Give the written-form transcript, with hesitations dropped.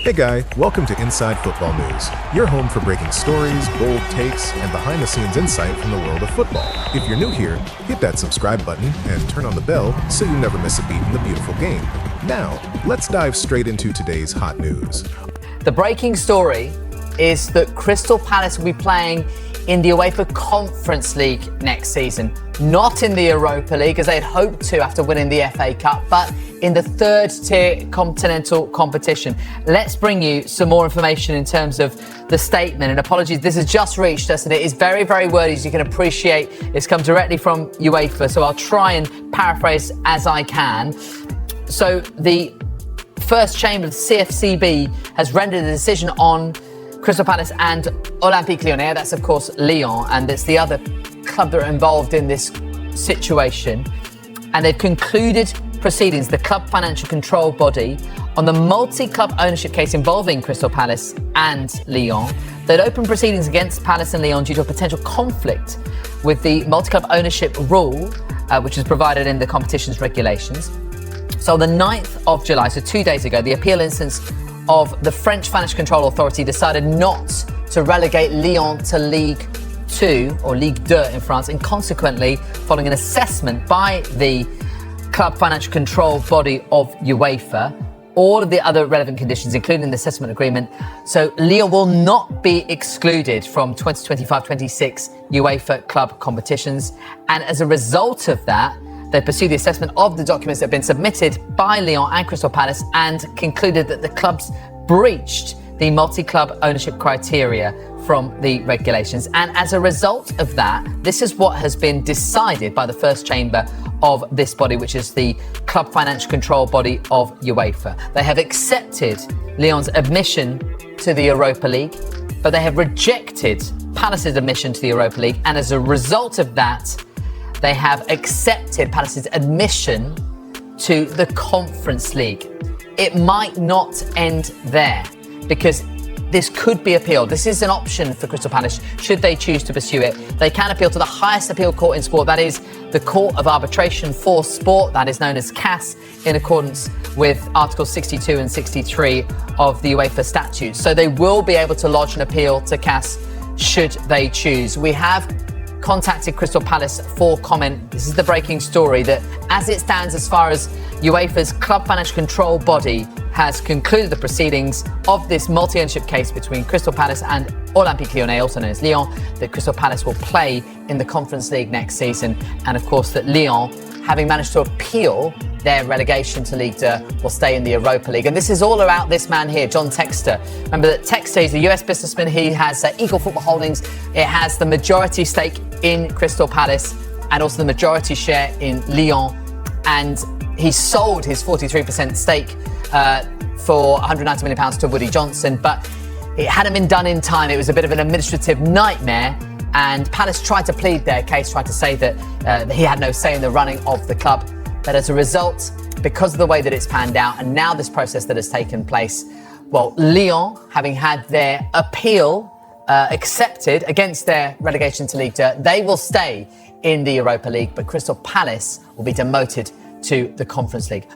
Hey Guy, welcome to Inside Football News, your home for breaking stories, bold takes, and behind-the-scenes insight from the world of football. If you're new here, hit that subscribe button and turn on the bell so you never miss a beat in the beautiful game. Now, let's dive straight into today's hot news. The breaking story is that Crystal Palace will be playing in the Uefa Conference League next season. Not in the Europa League, as they'd hoped to after winning the FA Cup, but in the third-tier continental competition. Let's bring you some more information in terms of the statement. And apologies, this has just reached us, and it is very, very wordy, as you can appreciate. It's come directly from UEFA, so I'll try and paraphrase as I can. So the first chamber of the CFCB has rendered a decision on Crystal Palace and Olympique Lyonnais. That's, of course, Lyon, and it's the other club that are involved in this situation. And they've concluded proceedings, the club financial control body, on the multi-club ownership case involving Crystal Palace and Lyon. They'd opened proceedings against Palace and Lyon due to a potential conflict with the multi-club ownership rule, which is provided in the competition's regulations. So on the 9th of July, so 2 days ago, the appeal instance of the French Financial Control Authority decided not to relegate Lyon to Ligue 2, or Ligue 2 in France, and consequently, following an assessment by the club financial control body of UEFA, all of the other relevant conditions, including the assessment agreement. So Lyon will not be excluded from 2025-26 UEFA club competitions. And as a result of that, they pursued the assessment of the documents that have been submitted by Lyon and Crystal Palace and concluded that the clubs breached the multi-club ownership criteria from the regulations. And as a result of that, this is what has been decided by the first chamber of this body, which is the club financial control body of UEFA. They have accepted Lyon's admission to the Europa League, but they have rejected Palace's admission to the Europa League. And as a result of that, they have accepted Palace's admission to the Conference League. It might not end there, because this could be appealed. This is an option for Crystal Palace should they choose to pursue it. They can appeal to the highest appeal court in sport, that is the Court of Arbitration for Sport, that is known as CAS, in accordance with Articles 62 and 63 of the UEFA statutes. So they will be able to lodge an appeal to CAS should they choose. We have contacted Crystal Palace for comment. This is the breaking story, that as it stands, as far as UEFA's club financial control body has concluded the proceedings of this multi-ownership case between Crystal Palace and Olympique Lyonnais, also known as Lyon, that Crystal Palace will play in the Conference League next season. And of course that Lyon, having managed to appeal their relegation to Ligue 2, will stay in the Europa League. And this is all about this man here, John Textor. Remember that Textor is a US businessman. He has Eagle Football Holdings. It has the majority stake in Crystal Palace and also the majority share in Lyon. And he sold his 43% stake for £190 million to Woody Johnson, but it hadn't been done in time. It was a bit of an administrative nightmare, and Palace tried to plead their case, tried to say that he had no say in the running of the club. But as a result, because of the way that it's panned out, and now this process that has taken place, well, Lyon, having had their appeal accepted against their relegation to Ligue 2, they will stay in the Europa League, but Crystal Palace will be demoted to the Conference League.